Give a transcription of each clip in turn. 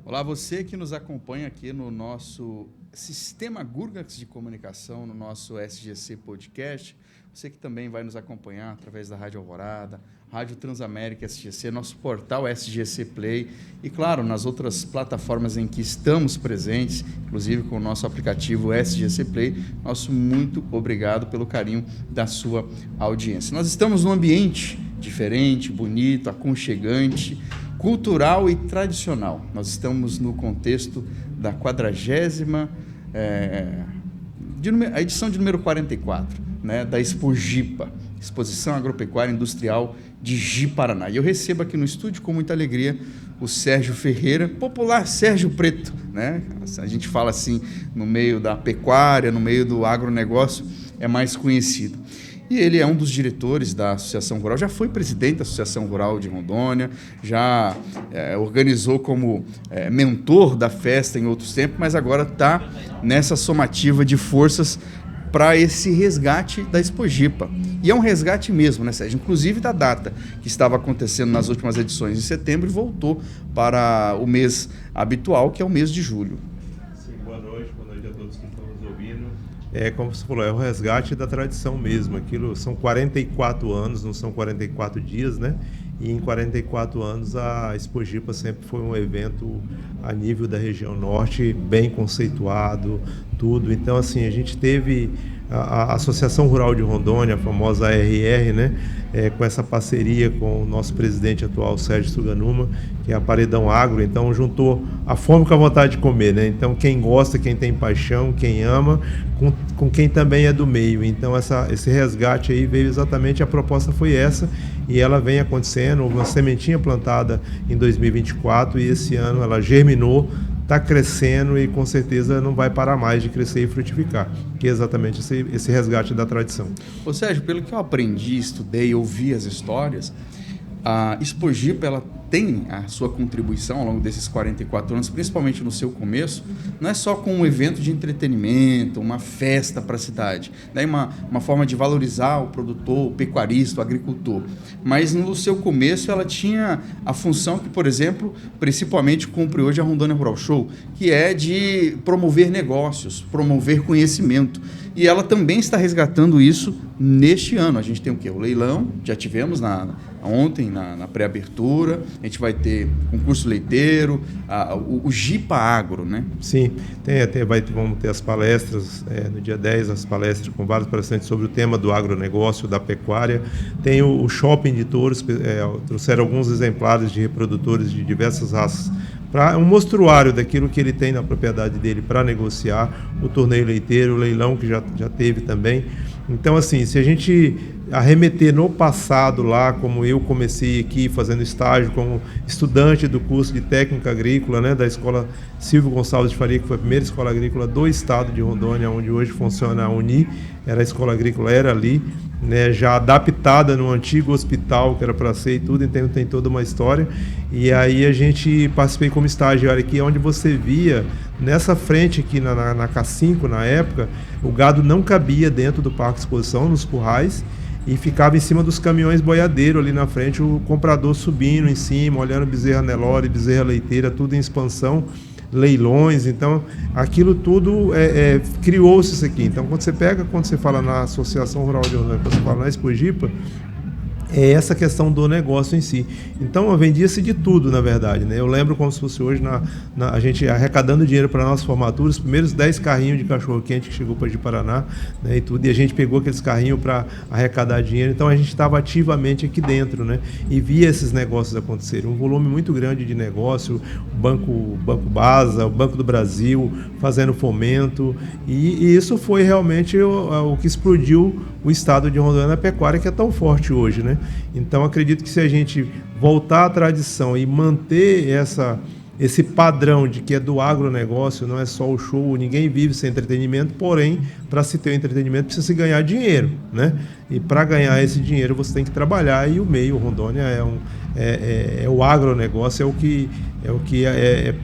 Olá, você que nos acompanha aqui no nosso Sistema Gurgax de Comunicação, no nosso SGC Podcast, você que também vai nos acompanhar através da Rádio Alvorada, Rádio Transamérica SGC, nosso portal SGC Play e, claro, nas outras plataformas em que estamos presentes, inclusive com o nosso aplicativo SGC Play. Nosso muito obrigado pelo carinho da sua audiência. Nós estamos num ambiente diferente, bonito, aconchegante, cultural e tradicional. Nós estamos no contexto da 40ª, a edição de número 44, né, da Expojipa, Exposição Agropecuária Industrial de Ji-Paraná. E eu recebo aqui no estúdio com muita alegria o Sérgio Ferreira, popular Sérgio Preto, né? A gente fala assim no meio da pecuária, no meio do agronegócio, é mais conhecido. E ele é um dos diretores da Associação Rural, já foi presidente da Associação Rural de Rondônia, já organizou como mentor da festa em outros tempos, mas agora está nessa somativa de forças para esse resgate da Expojipa. E é um resgate mesmo, né, Sérgio? Inclusive da data que estava acontecendo nas últimas edições, em setembro, e voltou para o mês habitual, que é o mês de julho. Sim, boa noite a todos que estão nos ouvindo. Como você falou, é o resgate da tradição mesmo. Aquilo são 44 anos, não são 44 dias, né? E em 44 anos a Expojipa sempre foi um evento a nível da região norte, bem conceituado, tudo. Então, assim, a gente teve a Associação Rural de Rondônia, a famosa ARR, né? Com essa parceria com o nosso presidente atual, Sérgio Suganuma, que é a Paredão Agro. Então, juntou a fome com a vontade de comer, né? Então, quem gosta, quem tem paixão, quem ama, com quem também é do meio. Então, esse resgate aí veio exatamente, a proposta foi essa, e ela vem acontecendo, uma sementinha plantada em 2024, e esse ano ela germinou, está crescendo e com certeza não vai parar mais de crescer e frutificar, que é exatamente esse resgate da tradição. Ô Sérgio, pelo que eu aprendi, estudei, ouvi as histórias, a Expojipa, ela tem a sua contribuição ao longo desses 44 anos, principalmente no seu começo, não é só com um evento de entretenimento, uma festa para a cidade, né? uma forma de valorizar o produtor, o pecuarista, o agricultor, mas no seu começo ela tinha a função que, por exemplo, principalmente cumpre hoje a Rondônia Rural Show, que é de promover negócios, promover conhecimento. E ela também está resgatando isso neste ano. A gente tem o quê? O leilão, já tivemos ontem na pré-abertura, a gente vai ter concurso leiteiro, o Jipa Agro, né? Sim, vamos ter as palestras, no dia 10, as palestras com vários palestrantes sobre o tema do agronegócio, da pecuária. Tem o shopping de touros, trouxeram alguns exemplares de reprodutores de diversas raças, para um mostruário daquilo que ele tem na propriedade dele para negociar, o torneio leiteiro, o leilão que já teve também. Então, assim, se a gente arremeter no passado lá, como eu comecei aqui fazendo estágio como estudante do curso de técnica agrícola, né, da escola Silvio Gonçalves de Faria, que foi a primeira escola agrícola do estado de Rondônia, onde hoje funciona a Uni, a escola agrícola era ali, né, já adaptada no antigo hospital que era para ser e tudo, então tem toda uma história. E aí a gente participei como estagiário aqui, onde você via nessa frente aqui na K5 na época, o gado não cabia dentro do parque de exposição, nos currais, e ficava em cima dos caminhões boiadeiros ali na frente, o comprador subindo em cima, olhando bezerra Nelore, bezerra leiteira, tudo em expansão, leilões. Então aquilo tudo criou-se isso aqui. Então quando você fala na Associação Rural de Rondônia, quando você fala na Expojipa, é essa questão do negócio em si. Então vendia-se de tudo, na verdade, né? Eu lembro como se fosse hoje a gente arrecadando dinheiro para a nossa formatura, os primeiros 10 carrinhos de cachorro-quente que chegou para Ji-Paraná, né, e tudo, e a gente pegou aqueles carrinhos para arrecadar dinheiro. Então a gente estava ativamente aqui dentro, né, e via esses negócios acontecerem. Um volume muito grande de negócio, o Banco Basa, o Banco do Brasil fazendo fomento, e isso foi realmente o que explodiu o estado de Rondônia na pecuária, que é tão forte hoje, né? Então acredito que se a gente voltar à tradição e manter esse padrão de que é do agronegócio, não é só o show, ninguém vive sem entretenimento, porém, para se ter o entretenimento precisa se ganhar dinheiro, né? E para ganhar esse dinheiro você tem que trabalhar, e o meio Rondônia é o agronegócio, é o que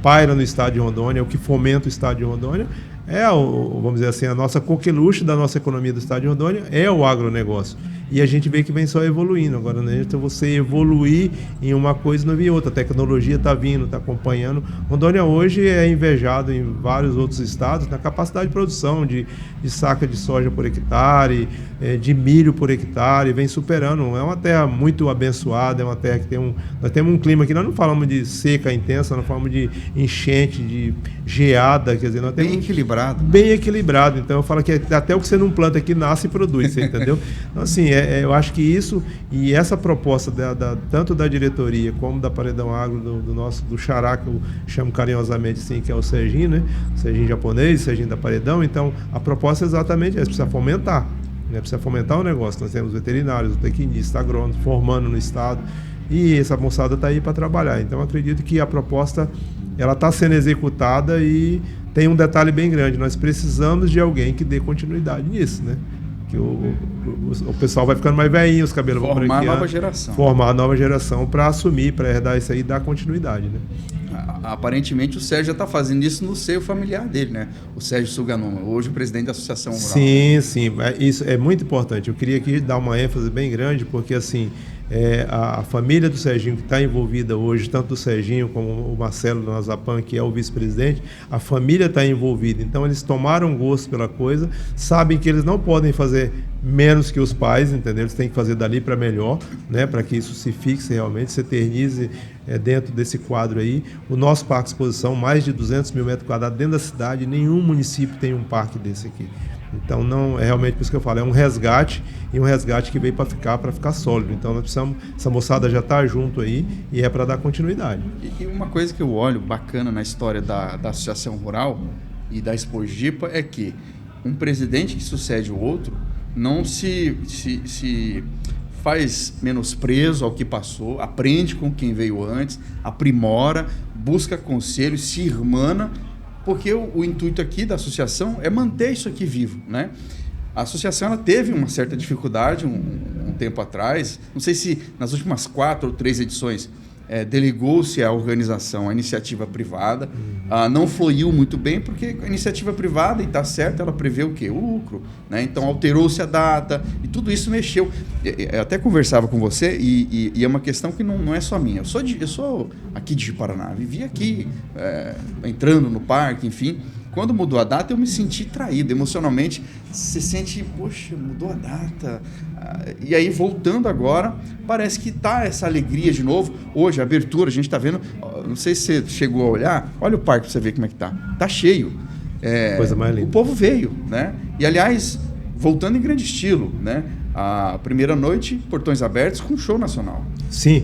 paira no estado de Rondônia, é o que fomenta o estado de Rondônia, vamos dizer assim, a nossa coqueluche da nossa economia do estado de Rondônia é o agronegócio. e a gente vê que vem só evoluindo. Agora, né, então você evoluir em uma coisa e não vir outra. A tecnologia está vindo, está acompanhando. Rondônia hoje é invejado em vários outros estados na capacidade de produção de saca de soja por hectare, de milho por hectare, vem superando. É uma terra muito abençoada, é uma terra que tem nós temos um clima que nós não falamos de seca intensa, nós falamos de enchente, de geada, quer dizer, nós temos... Bem equilibrado. Bem equilibrado. Então eu falo que até o que você não planta aqui nasce e produz, você entendeu? Então assim, eu acho que isso e essa proposta tanto da diretoria como da Paredão Agro, do xará, que eu chamo carinhosamente assim, que é o Serginho, né? O Serginho japonês, o Serginho da Paredão. Então a proposta é exatamente essa, precisa fomentar. Precisa fomentar o negócio. Nós temos veterinários, tecnistas, agrônomos formando no estado e essa moçada está aí para trabalhar. Então acredito que a proposta ela está sendo executada e tem um detalhe bem grande. Nós precisamos de alguém que dê continuidade nisso, né? Que o pessoal vai ficando mais velhinho, os cabelos vão branqueando. Formar a nova geração. Formar a nova geração para assumir, para herdar isso aí e dar continuidade, né? Aparentemente o Sérgio já está fazendo isso no seio familiar dele, né? O Sérgio Suganuma, hoje o presidente da Associação Rural. Sim, isso é muito importante. Eu queria aqui dar uma ênfase bem grande, porque assim, a família do Serginho que está envolvida hoje, tanto do Serginho como o Marcelo Nazapan, que é o vice-presidente, a família está envolvida. Então eles tomaram gosto pela coisa, sabem que eles não podem fazer menos que os pais, entendeu? Eles têm que fazer dali para melhor, né? Para que isso se fixe realmente, se eternize dentro desse quadro aí. O nosso parque de exposição, mais de 200 mil metros quadrados dentro da cidade, nenhum município tem um parque desse aqui. Então, não é realmente por isso que eu falo, é um resgate, e um resgate que veio para ficar sólido. Então, nós precisamos, essa moçada já está junto aí e é para dar continuidade. E uma coisa que eu olho bacana na história da Associação Rural e da Expogipa é que um presidente que sucede o outro não se faz menosprezo ao que passou, aprende com quem veio antes, aprimora, busca conselho, se irmana, porque o intuito aqui da associação é manter isso aqui vivo, né? A associação ela teve uma certa dificuldade um tempo atrás, não sei se nas últimas 4 ou 3 edições delegou-se à organização, à iniciativa privada, não fluiu muito bem, porque a iniciativa privada, e está certo, ela prevê o quê? O lucro, né? Então alterou-se a data, e tudo isso mexeu. Eu até conversava com você, e é uma questão que não é só minha. Eu sou aqui de Paraná, vivi aqui, entrando no parque, enfim. Quando mudou a data, eu me senti traído emocionalmente. Você sente, poxa, mudou a data. E aí, voltando agora, parece que tá essa alegria de novo. Hoje, a abertura, a gente está vendo, não sei se você chegou a olhar, olha o parque para você ver como é que tá. Tá cheio. Coisa mais linda. O povo veio, né? E, aliás, voltando em grande estilo, né? A primeira noite, portões abertos com show nacional. Sim,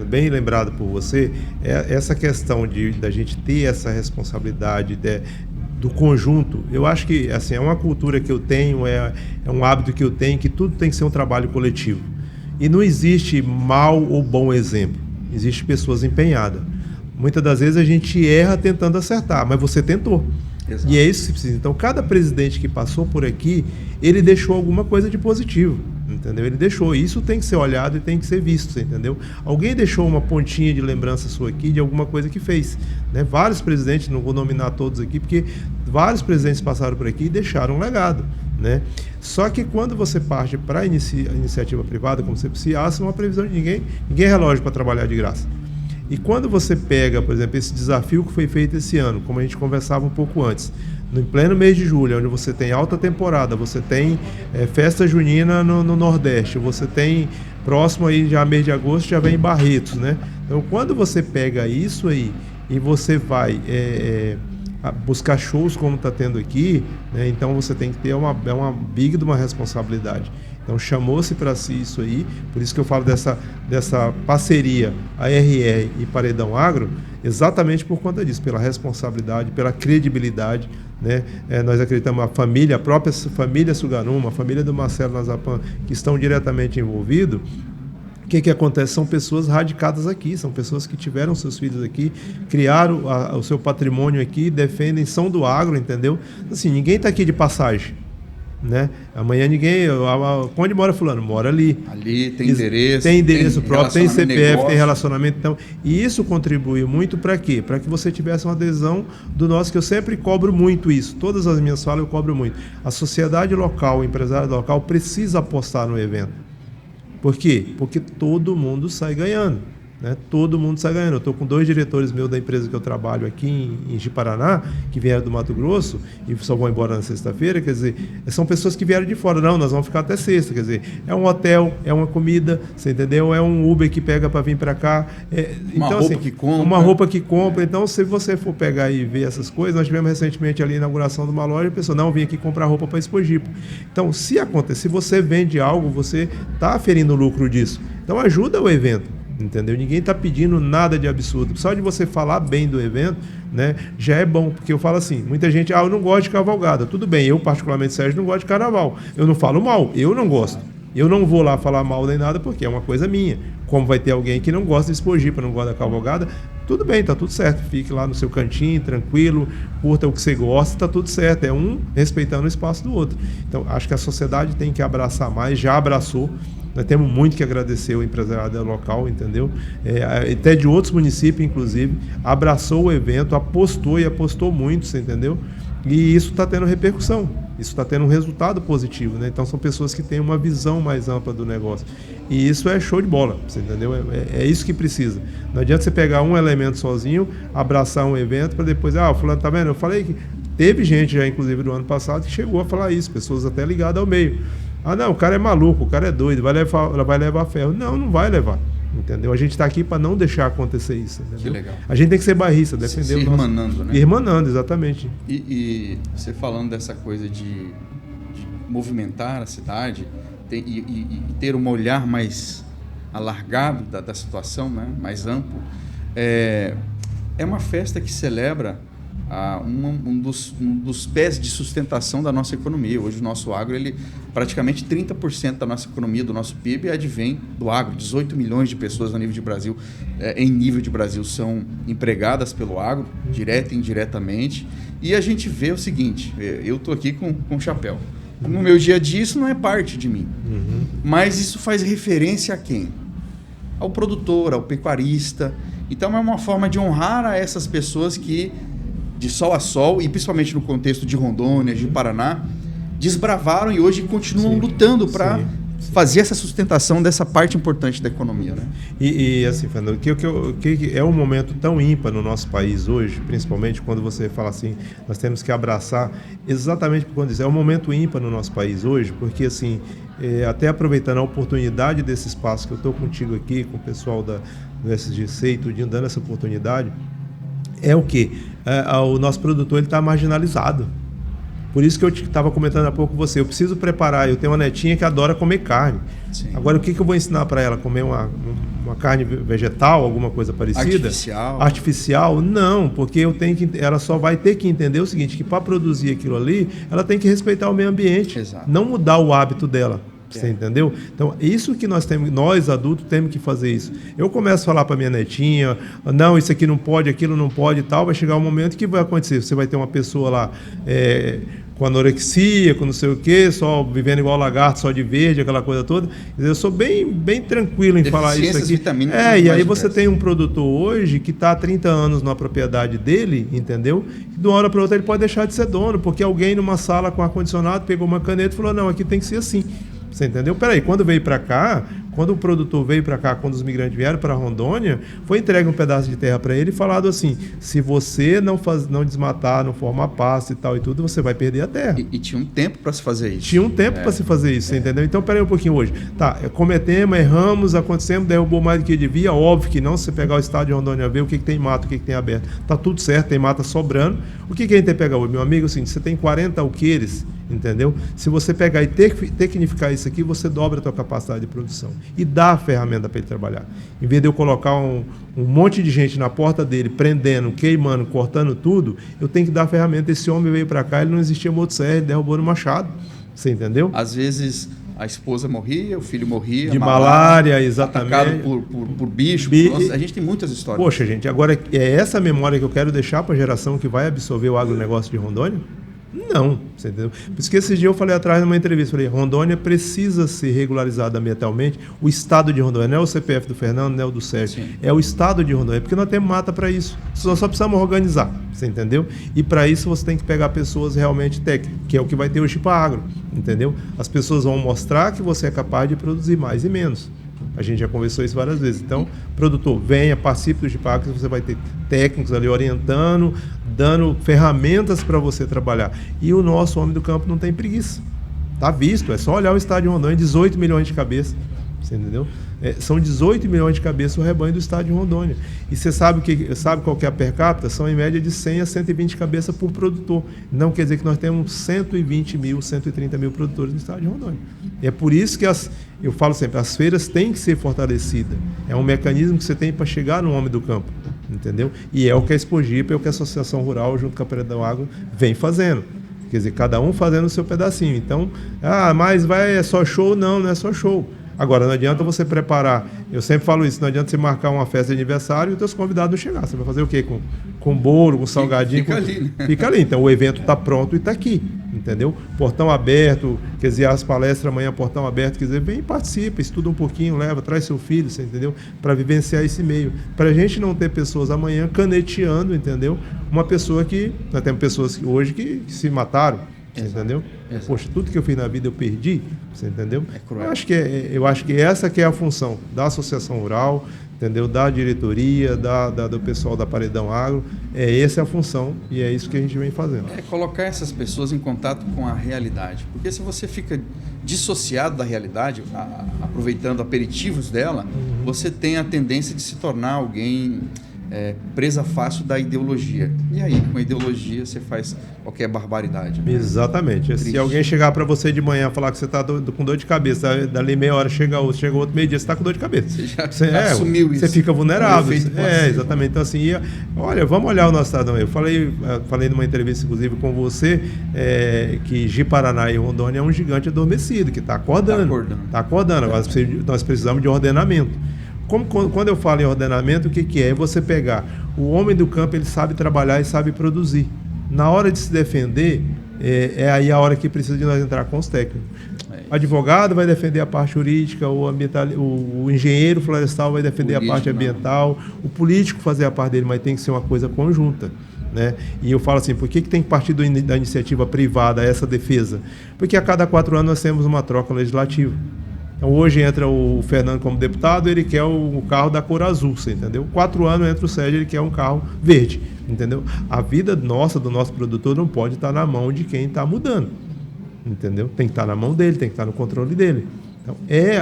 bem lembrado por você, essa questão da gente ter essa responsabilidade do conjunto. Eu acho que assim, é uma cultura que eu tenho, é um hábito que eu tenho, que tudo tem que ser um trabalho coletivo. E não existe mau ou bom exemplo, existe pessoas empenhadas. Muitas das vezes a gente erra tentando acertar, mas você tentou. Exato. E é isso que precisa. Então, cada presidente que passou por aqui, ele deixou alguma coisa de positivo, entendeu? Ele deixou. Isso tem que ser olhado e tem que ser visto, entendeu? Alguém deixou uma pontinha de lembrança sua aqui de alguma coisa que fez, né? Vários presidentes, não vou nominar todos aqui, porque vários presidentes passaram por aqui e deixaram um legado, né? Só que quando você parte para a iniciativa privada, como você precisa, há uma previsão de ninguém é relógio para trabalhar de graça. E quando você pega, por exemplo, esse desafio que foi feito esse ano, como a gente conversava um pouco antes, no pleno mês de julho, onde você tem alta temporada, você tem festa junina no Nordeste, você tem próximo aí já mês de agosto, já vem Barretos, né? Então, quando você pega isso aí e você vai buscar shows como está tendo aqui, né? Então você tem que ter uma big de uma responsabilidade. Então chamou-se para si isso aí, por isso que eu falo dessa parceria ARR e Paredão Agro, exatamente por conta disso, pela responsabilidade, pela credibilidade, né? Nós acreditamos, a própria família Suganuma, a família do Marcelo Nazapan, que estão diretamente envolvidos. O que acontece? São pessoas radicadas aqui, são pessoas que tiveram seus filhos aqui, criaram o seu patrimônio aqui, defendem, são do agro, entendeu? Assim, ninguém está aqui de passagem. né? Amanhã ninguém... Onde mora fulano? Mora ali. Ali tem endereço. Tem endereço próprio, tem CPF, negócio. tem relacionamento. Então, e isso contribuiu muito para quê? Para que você tivesse uma adesão do nosso, que eu sempre cobro muito isso. Todas as minhas falas eu cobro muito. A sociedade local, o empresário local precisa apostar no evento. Por quê? Porque todo mundo sai ganhando. Né? Todo mundo sai ganhando. Eu estou com 2 diretores meus da empresa que eu trabalho aqui em Ji-Paraná, que vieram do Mato Grosso e só vão embora na sexta-feira. Quer dizer, são pessoas que vieram de fora. Não, nós vamos ficar até sexta. Quer dizer, é um hotel, é uma comida, você entendeu? É um Uber que pega para vir para cá. Uma então, roupa assim, que compra. Uma roupa que compra. Então, se você for pegar e ver essas coisas, nós tivemos recentemente ali a inauguração de uma loja, a pessoa, não, vim aqui comprar roupa para Expojipo. Então, se você vende algo, você está aferindo o lucro disso. Então, ajuda o evento. Entendeu? Ninguém está pedindo nada de absurdo. Só de você falar bem do evento, né, já é bom. Porque eu falo assim, muita gente, eu não gosto de cavalgada. Tudo bem, eu particularmente, Sérgio, não gosto de carnaval. Eu não falo mal, eu não gosto. Eu não vou lá falar mal nem nada porque é uma coisa minha. Como vai ter alguém que não gosta de Expojipa, não gosta da cavalgada, tudo bem, tá tudo certo. Fique lá no seu cantinho, tranquilo, curta o que você gosta, tá tudo certo. É um respeitando o espaço do outro. Então, acho que a sociedade tem que abraçar mais, já abraçou. Nós temos muito que agradecer o empresariado local, entendeu? Até de outros municípios, inclusive, abraçou o evento, apostou e apostou muito, você entendeu? E isso está tendo repercussão, isso está tendo um resultado positivo, né? Então são pessoas que têm uma visão mais ampla do negócio. E isso é show de bola, você entendeu? É isso que precisa. Não adianta você pegar um elemento sozinho, abraçar um evento para depois, o fulano, tá vendo? Eu falei que teve gente já, inclusive, do ano passado, que chegou a falar isso, pessoas até ligadas ao meio. Não, o cara é maluco, o cara é doido, vai levar ferro. Não vai levar, entendeu? A gente está aqui para não deixar acontecer isso, entendeu? Que legal. A gente tem que ser barrista, defender o nosso... irmanando, né? Irmanando, exatamente. E você falando dessa coisa de movimentar a cidade e ter um olhar mais alargado da situação, né? Mais amplo, é uma festa que celebra um dos pés de sustentação da nossa economia. Hoje o nosso agro, praticamente 30% da nossa economia, do nosso PIB, advém do agro. 18 milhões de pessoas a nível de Brasil, em nível de Brasil, são empregadas pelo agro, direta e indiretamente. E a gente vê o seguinte, eu estou aqui com chapéu. No meu dia a dia isso não é parte de mim. Uhum. Mas isso faz referência a quem? Ao produtor, ao pecuarista. Então é uma forma de honrar a essas pessoas que, de sol a sol, e principalmente no contexto de Rondônia, de Paraná, desbravaram e hoje continuam lutando para fazer essa sustentação dessa parte importante da economia, né? E assim, Fernando, que é um momento tão ímpar no nosso país hoje, principalmente quando você fala assim, nós temos que abraçar, exatamente por quando diz, é um momento ímpar no nosso país hoje, porque assim, até aproveitando a oportunidade desse espaço que eu estou contigo aqui, com o pessoal do SGC e tudinho, dando essa oportunidade, é o quê? O nosso produtor está marginalizado. Por isso que eu estava comentando há pouco com você. Eu preciso preparar. Eu tenho uma netinha que adora comer carne. Sim. Agora, o que eu vou ensinar para ela? Comer uma carne vegetal, alguma coisa parecida? Artificial? Não, porque ela só vai ter que entender o seguinte, que para produzir aquilo ali, ela tem que respeitar o meio ambiente. Exato. Não mudar o hábito dela. Você entendeu? Então, isso que nós adultos temos que fazer isso. Eu começo a falar para minha netinha, não, isso aqui não pode, aquilo não pode e tal, vai chegar um momento que vai acontecer. Você vai ter uma pessoa lá com anorexia, com não sei o quê, só vivendo igual lagarto, só de verde, aquela coisa toda. Eu sou bem tranquilo em falar isso aqui. E aí você tem um produtor hoje que está há 30 anos na propriedade dele, entendeu? E de uma hora para outra ele pode deixar de ser dono, porque alguém numa sala com ar-condicionado pegou uma caneta e falou, não, aqui tem que ser assim. Você entendeu? Peraí, quando veio para cá, quando o produtor veio para cá, quando os migrantes vieram para Rondônia, foi entregue um pedaço de terra para ele e falado assim, se você não desmatar, não formar pasto e tal e tudo, você vai perder a terra. E tinha um tempo para se fazer isso. Tinha um tempo para se fazer isso, você entendeu? Então, peraí um pouquinho hoje. Tá, cometemos, erramos, acontecemos, derrubou mais do que devia, óbvio que não, se você pegar o estado de Rondônia, ver o que tem mato, o que tem aberto, tá tudo certo, tem mata sobrando. O que a gente tem que pegar hoje? Meu amigo, assim, você tem 40 alqueires, entendeu? Se você pegar e tecnificar isso aqui, você dobra a tua capacidade de produção e dá a ferramenta para ele trabalhar. Em vez de eu colocar um monte de gente na porta dele, prendendo, queimando, cortando tudo, eu tenho que dar a ferramenta. Esse homem veio para cá, ele não existia motosserra, ele derrubou no machado. Você entendeu? Às vezes a esposa morria, o filho morria. De malária, exatamente. Atacado por bicho. Nossa, a gente tem muitas histórias. Poxa, gente, agora é essa memória que eu quero deixar para a geração que vai absorver o agronegócio de Rondônia? não, você entendeu? Por isso que esses dias eu falei atrás numa entrevista, falei, Rondônia precisa ser regularizada ambientalmente, o estado de Rondônia, não é o CPF do Fernando, não é o do Sérgio, é o estado de Rondônia, porque nós temos mata para isso, nós só precisamos organizar, você entendeu? E para isso você tem que pegar pessoas realmente técnicas, que é o que vai ter o Gipa Agro, entendeu? As pessoas vão mostrar que você é capaz de produzir mais e menos. A gente já conversou isso várias vezes. Então, produtor, venha, participe do Gipa Agro, você vai ter técnicos ali orientando, dando ferramentas para você trabalhar. E o nosso homem do campo não tem preguiça. Está visto, é só olhar o estado de Rondônia, 18 milhões de cabeças. Você entendeu? São 18 milhões de cabeças o rebanho do estado de Rondônia. E você sabe qual que é a per capita? São em média de 100 a 120 cabeças por produtor. Não quer dizer que nós temos 120 mil, 130 mil produtores no estado de Rondônia. E é por isso que eu falo sempre, as feiras têm que ser fortalecidas. É um mecanismo que você tem para chegar no homem do campo. Entendeu? E é o que a Expogipa, é o que a Associação Rural, junto com a Paredão Agro, vem fazendo. Quer dizer, cada um fazendo o seu pedacinho. Então, mas é só show? Não, não é só show. Agora, não adianta você preparar, eu sempre falo isso, não adianta você marcar uma festa de aniversário e os teus convidados não chegar. Você vai fazer o quê? Com bolo, com salgadinho? Fica ali, né? Fica ali. Então, o evento está pronto e está aqui, entendeu? Portão aberto, quer dizer, as palestras amanhã, portão aberto, quer dizer, vem e participa, estuda um pouquinho, leva, traz seu filho, você entendeu? Para vivenciar esse meio. Para a gente não ter pessoas amanhã caneteando, entendeu? Uma pessoa que, nós temos pessoas hoje que se mataram. Você entendeu? Exato. Poxa, tudo que eu fiz na vida eu perdi, você entendeu? É cruel. Eu acho que essa que é a função da Associação Rural, entendeu? Da diretoria, do pessoal da Paredão Agro, essa é a função e é isso que a gente vem fazendo. É colocar essas pessoas em contato com a realidade, porque se você fica dissociado da realidade, aproveitando aperitivos dela, você tem a tendência de se tornar alguém presa fácil da ideologia. E aí, com a ideologia, você faz qualquer barbaridade. Exatamente. Triste. Se alguém chegar para você de manhã e falar que você está com dor de cabeça, dali meia hora chega outro meio dia, você está com dor de cabeça. Você já assumiu isso. Você fica vulnerável. Exatamente. Então, assim, olha, vamos olhar o nosso estado. Eu falei numa entrevista, inclusive, com você, que Ji-Paraná e Rondônia é um gigante adormecido, que está acordando. Está acordando. Agora, nós precisamos de ordenamento. Quando eu falo em ordenamento, o que é? É você pegar o homem do campo, ele sabe trabalhar e sabe produzir. Na hora de se defender, aí a hora que precisa de nós entrar com os técnicos. O advogado vai defender a parte jurídica, o engenheiro florestal vai defender a parte ambiental, o político fazer a parte dele, mas tem que ser uma coisa conjunta. Né? E eu falo assim, por que tem que partir da iniciativa privada essa defesa? Porque a cada 4 anos nós temos uma troca legislativa. Então, hoje entra o Fernando como deputado, ele quer o carro da cor azul, você entendeu? 4 anos entra o Sérgio, ele quer um carro verde, entendeu? A vida nossa, do nosso produtor, não pode estar na mão de quem está mudando, entendeu? Tem que estar na mão dele, tem que estar no controle dele. Então,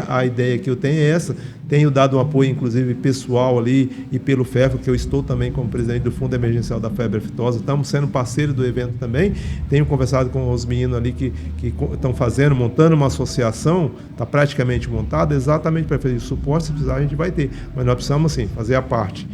a ideia que eu tenho é essa. Tenho dado um apoio, inclusive, pessoal ali e pelo FEFRO, que eu estou também como presidente do Fundo Emergencial da Febre Aftosa. Estamos sendo parceiro do evento também. Tenho conversado com os meninos ali que estão montando uma associação, está praticamente montada, exatamente para fazer suporte. Se precisar, a gente vai ter. Mas nós precisamos, assim, fazer a parte.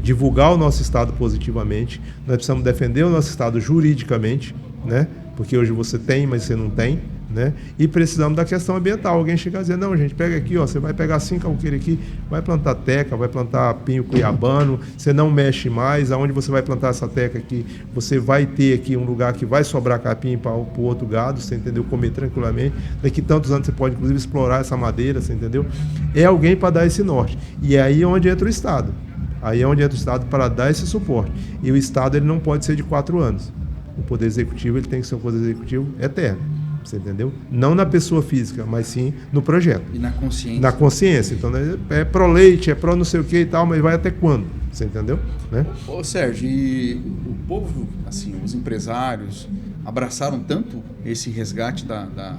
Divulgar o nosso estado positivamente. Nós precisamos defender o nosso estado juridicamente, né? Porque hoje você tem, mas você não tem. Né? E precisamos da questão ambiental. Alguém chega a dizer, não, gente, pega aqui, você vai pegar 5 alqueires aqui, vai plantar teca, vai plantar pinho cuiabano, você não mexe mais, aonde você vai plantar essa teca aqui, você vai ter aqui um lugar que vai sobrar capim para o outro gado, você entendeu? Comer tranquilamente. Daqui tantos anos você pode, inclusive, explorar essa madeira, você entendeu? É alguém para dar esse norte. E é aí onde entra o Estado. Aí é onde entra o Estado para dar esse suporte. E o Estado ele não pode ser de 4 anos. O Poder Executivo ele tem que ser um Poder Executivo eterno. Você entendeu? Não na pessoa física, mas sim no projeto. E na consciência. Na consciência. Então, é pró-leite, é pró não sei o que e tal, mas vai até quando? Você entendeu? Né? Ô Sérgio, e o povo, assim, os empresários abraçaram tanto esse resgate da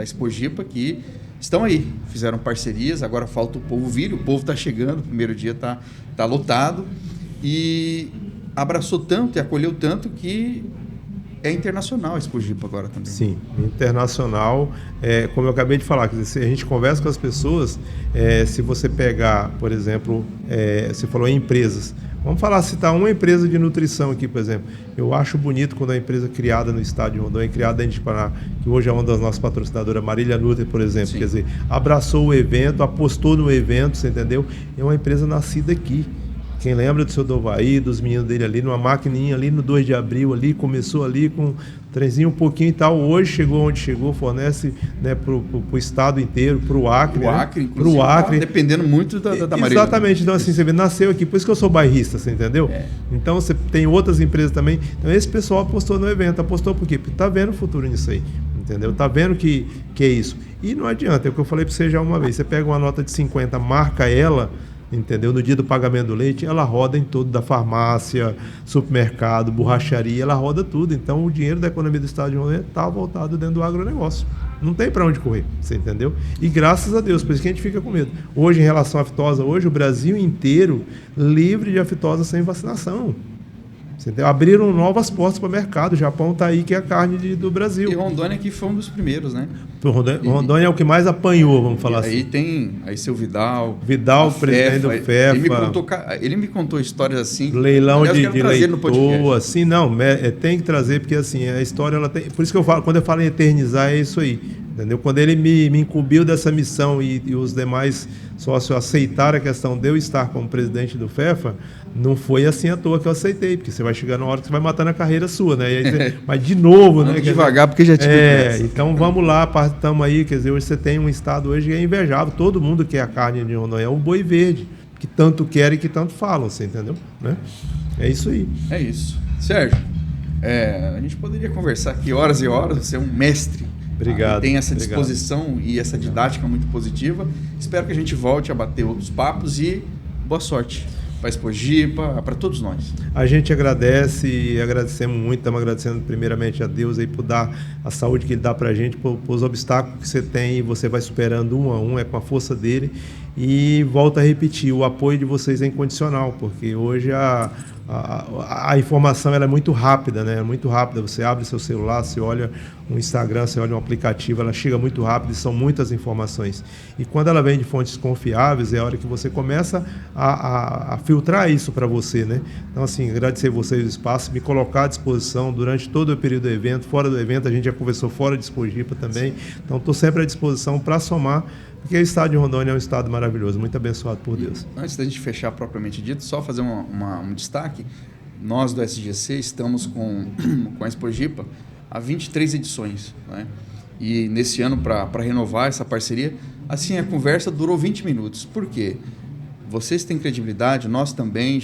Expogipa que estão aí, fizeram parcerias, agora falta o povo vir, o povo está chegando, o primeiro dia está lotado e abraçou tanto e acolheu tanto que é internacional a Expogipa agora também. Sim, internacional. Como eu acabei de falar, quer dizer, se a gente conversa com as pessoas, se você pegar, por exemplo, você falou em empresas. Vamos citar uma empresa de nutrição aqui, por exemplo. Eu acho bonito quando a empresa criada no estado de Rondônia, criada dentro de Paraná, que hoje é uma das nossas patrocinadoras, Marília Nutri, por exemplo. Sim. Quer dizer, abraçou o evento, apostou no evento, você entendeu? É uma empresa nascida aqui. Quem lembra do seu Dovaí, dos meninos dele ali, numa maquininha ali no 2 de abril, ali, começou ali com um trenzinho um pouquinho e tal, hoje chegou onde chegou, fornece, né, pro estado inteiro, pro Acre. O Acre, inclusive, pro Acre. Tá dependendo muito da Marília. Exatamente, então assim, você vê, nasceu aqui, por isso que eu sou bairrista, você entendeu? Então você tem outras empresas também, então esse pessoal apostou no evento, apostou por quê? Porque tá vendo o futuro nisso aí, entendeu? Tá vendo que é isso. E não adianta, é o que eu falei para você já uma vez, você pega uma nota de 50, marca ela, entendeu? No dia do pagamento do leite, ela roda em todo, da farmácia, supermercado, borracharia, ela roda tudo. Então, o dinheiro da economia do estado de Rondônia está voltado dentro do agronegócio. Não tem para onde correr, você entendeu? E graças a Deus, por isso que a gente fica com medo. Hoje, em relação à aftosa, hoje o Brasil inteiro livre de aftosa sem vacinação. Entendeu? Abriram novas portas para o mercado. O Japão está aí, que é a carne do Brasil. E Rondônia aqui foi um dos primeiros, né? Rondônia é o que mais apanhou, vamos falar assim. Aí tem seu Vidal. Vidal, presidente do FEFA. Ele me contou histórias assim. Leilão de leitor, assim, não, tem que trazer, porque assim, a história, ela tem. Por isso que eu falo, quando eu falo em eternizar, é isso aí. Entendeu? Quando ele me incumbiu dessa missão e os demais sócios aceitaram a questão de eu estar como presidente do FEFA, não foi assim à toa que eu aceitei, porque você vai chegar na hora que você vai matando a carreira sua, né? E aí você, mas de novo, né? Devagar, porque já tive então vamos lá, estamos aí, quer dizer, hoje você tem um estado hoje que é invejável, todo mundo quer a carne de Rondônia, é o boi verde, que tanto querem e que tanto falam, você entendeu? Né? É isso aí. É isso. Sérgio, a gente poderia conversar aqui horas e horas, você é um mestre. Obrigado. Tem essa disposição e essa didática muito positiva. Espero que a gente volte a bater outros papos e boa sorte para a Expogipa, para todos nós. A gente agradece e agradecemos muito, estamos agradecendo primeiramente a Deus aí por dar a saúde que Ele dá para a gente, por os obstáculos que você tem e você vai superando um a um, é com a força dele. E volto a repetir, o apoio de vocês é incondicional, porque hoje a informação ela é muito rápida, né? É muito rápida. Você abre seu celular, você olha um Instagram, você olha um aplicativo, ela chega muito rápido e são muitas informações. E quando ela vem de fontes confiáveis, é a hora que você começa a filtrar isso para você, né? Então, assim, agradecer a vocês o espaço, me colocar à disposição durante todo o período do evento, fora do evento, a gente já conversou fora de Expogipa também. Então, estou sempre à disposição para somar, porque o estado de Rondônia é um estado maravilhoso, muito abençoado por Deus. Antes da gente fechar propriamente dito, só fazer um destaque. Nós do SGC estamos com a Expogipa há 23 edições, né? E nesse ano, para renovar essa parceria, assim, a conversa durou 20 minutos. Por quê? Vocês têm credibilidade, nós também,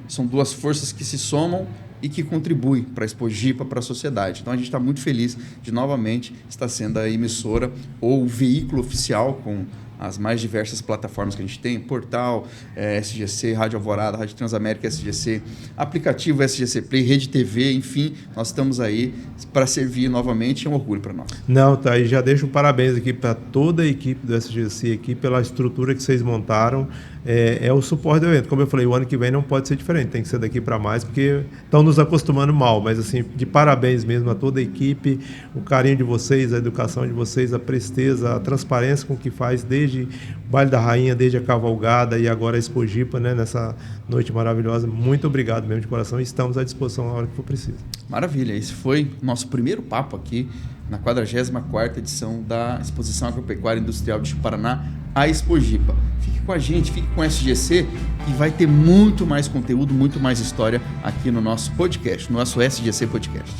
são duas forças que se somam e que contribui para a Expogipa, para a sociedade. Então a gente está muito feliz de novamente estar sendo a emissora ou o veículo oficial com as mais diversas plataformas que a gente tem, portal, SGC, Rádio Alvorada, Rádio Transamérica SGC, aplicativo SGC Play, Rede TV, enfim, nós estamos aí para servir novamente, é um orgulho para nós. Não, tá aí, já deixo um parabéns aqui para toda a equipe do SGC aqui, pela estrutura que vocês montaram, é o suporte do evento. Como eu falei, o ano que vem não pode ser diferente, tem que ser daqui para mais, porque estão nos acostumando mal, mas assim, de parabéns mesmo a toda a equipe, o carinho de vocês, a educação de vocês, a presteza, a transparência com que faz desde o Baile da Rainha, desde a cavalgada e agora a Expogipa, né, nessa noite maravilhosa. Muito obrigado mesmo de coração e estamos à disposição na hora que for preciso. Maravilha, esse foi o nosso primeiro papo aqui na 44ª edição da Exposição Agropecuária Industrial de Paraná, a Expogipa. Fique com a gente, fique com o SGC e vai ter muito mais conteúdo, muito mais história aqui no nosso podcast, no nosso SGC Podcast.